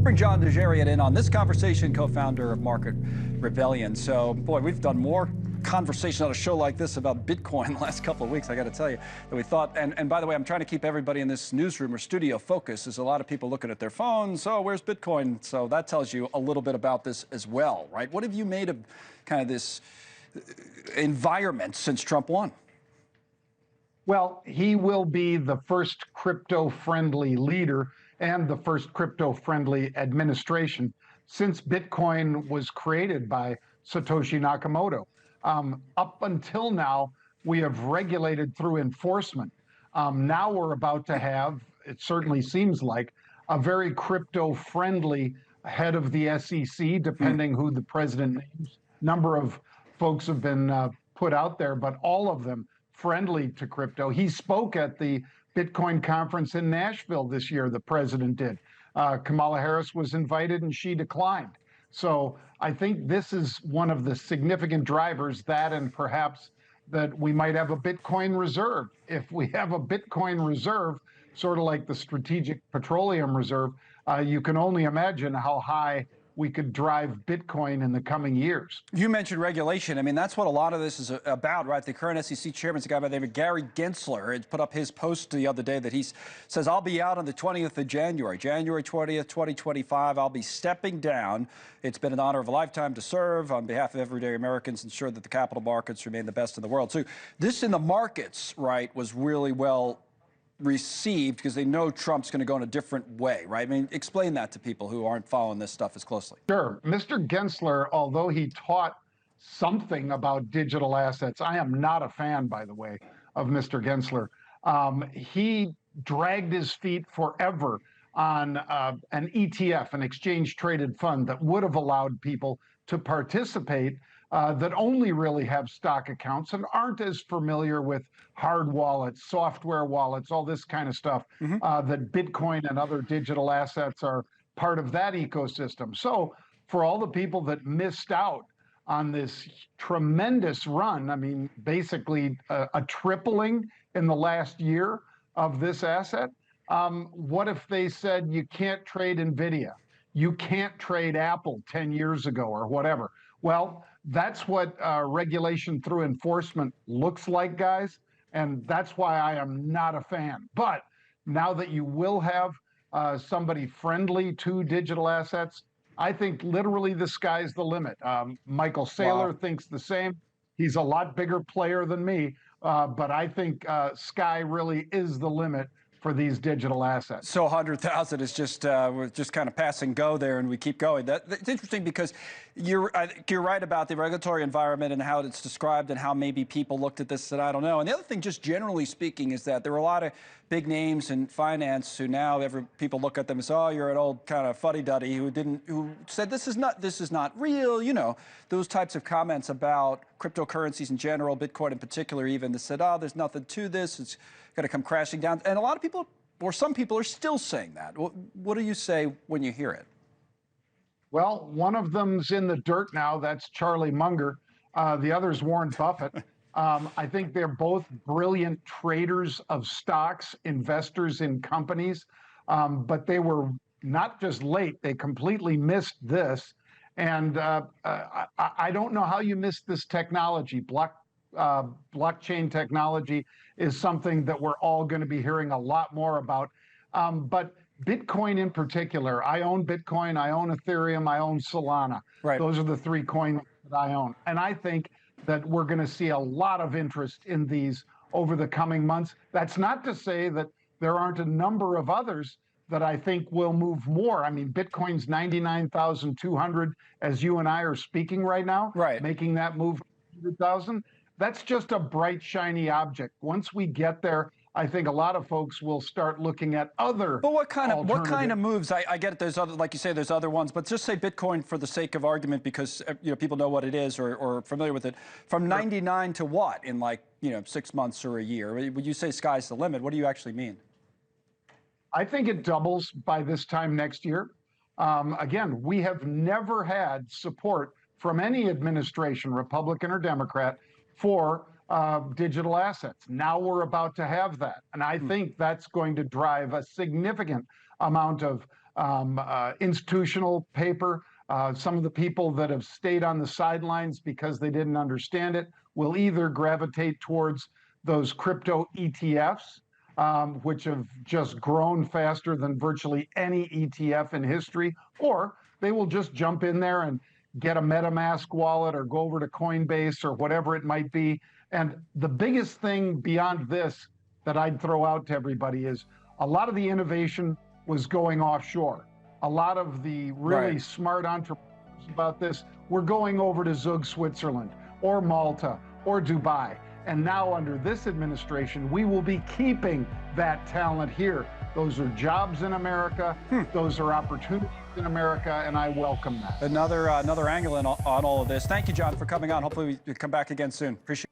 Bring Jon Najarian in on this conversation, co-founder of Market Rebellion. So, boy, we've done more conversation on a show like this about Bitcoin the last couple of weeks, I got to tell you, that we thought. And by the way, I'm trying to keep everybody in this newsroom or studio focused. There's a lot of people looking at their phones. Oh, where's Bitcoin? So that tells you a little bit about this as well, right? What have you made of kind of this environment since Trump won? Well, he will be the first crypto-friendly leader and the first crypto-friendly administration since Bitcoin was created by Satoshi Nakamoto. Up until now, we have regulated through enforcement. Now we're about to have, it certainly seems like, a very crypto-friendly head of the SEC, depending who the president names. Number of folks have been put out there, but all of them friendly to crypto. He spoke at the Bitcoin conference in Nashville this year, the president did. Kamala Harris was invited and she declined. So I think this is one of the significant drivers, that and perhaps that we might have a Bitcoin reserve. If we have a Bitcoin reserve, sort of like the Strategic Petroleum Reserve, you can only imagine how high we could drive Bitcoin in the coming years. You mentioned regulation. I mean, that's what a lot of this is about, right? The current SEC chairman's a guy by the name of Gary Gensler. He put up his post the other day that he says, I'll be out on the 20th of January, January 20th, 2025. I'll be stepping down. It's been an honor of a lifetime to serve on behalf of everyday Americans, ensure that the capital markets remain the best in the world. So this in the markets, right, was really well received because they know Trump's going to go in a different way, right? I mean, explain that to people who aren't following this stuff as closely. Sure. Mr. Gensler, although he taught something about digital assets, I am not a fan, by the way, of Mr. Gensler. He dragged his feet forever on an ETF, an exchange-traded fund that would have allowed people to participate that only really have stock accounts and aren't as familiar with hard wallets, software wallets, all this kind of stuff, that Bitcoin and other digital assets are part of that ecosystem. So for all the people that missed out on this tremendous run, I mean, basically a tripling in the last year of this asset, what if they said you can't trade NVIDIA, you can't trade Apple 10 years ago or whatever? Well, that's what regulation through enforcement looks like, guys, and that's why I am not a fan. But now that you will have somebody friendly to digital assets, I think literally the sky's the limit. Michael Saylor thinks the same. He's a lot bigger player than me, but I think sky really is the limit for these digital assets. So 100,000 is just we're just kind of pass and go there, and we keep going. It's interesting because you're right about the regulatory environment and how it's described and how maybe people looked at this and I don't know. And the other thing, just generally speaking, is that there were a lot of big names in finance who now people look at them as, oh, you're an old kind of fuddy-duddy who said this is not real. You know, those types of comments about cryptocurrencies in general, Bitcoin in particular, even that said, oh, there's nothing to this. It's going to come crashing down. And a lot of people, or some people, are still saying that. What do you say when you hear it? Well, one of them's in the dirt now. That's Charlie Munger. The other's Warren Buffett. I think they're both brilliant traders of stocks, investors in companies, but they were not just late, they completely missed this. And I don't know how you missed this technology. Blockchain technology is something that we're all going to be hearing a lot more about. But Bitcoin in particular, I own Bitcoin, I own Ethereum, I own Solana. Right. Those are the three coins that I own. And I think that we're going to see a lot of interest in these over the coming months. That's not to say that there aren't a number of others that I think will move more. I mean, Bitcoin's 99,200 as you and I are speaking right now, right, making that move to 100,000. That's just a bright, shiny object. Once we get there, I think a lot of folks will start looking at other. But what kind of moves? I get it. There's other, like you say, there's other ones. But just say Bitcoin for the sake of argument, because people know what it is or familiar with it. From 99 to what in 6 months or a year? When you say sky's the limit, what do you actually mean? I think it doubles by this time next year. Again, we have never had support from any administration, Republican or Democrat, for digital assets. Now we're about to have that. And I think that's going to drive a significant amount of institutional paper. Some of the people that have stayed on the sidelines because they didn't understand it will either gravitate towards those crypto ETFs, which have just grown faster than virtually any ETF in history, or they will just jump in there and get a MetaMask wallet or go over to Coinbase or whatever it might be. And the biggest thing beyond this that I'd throw out to everybody is a lot of the innovation was going offshore. A lot of the really smart entrepreneurs about this were going over to Zug, Switzerland, or Malta, or Dubai. And now under this administration, we will be keeping that talent here. Those are jobs in America. Those are opportunities in America, and I welcome that. Another angle on all of this. Thank you, Jon, for coming on. Hopefully we come back again soon. Appreciate it.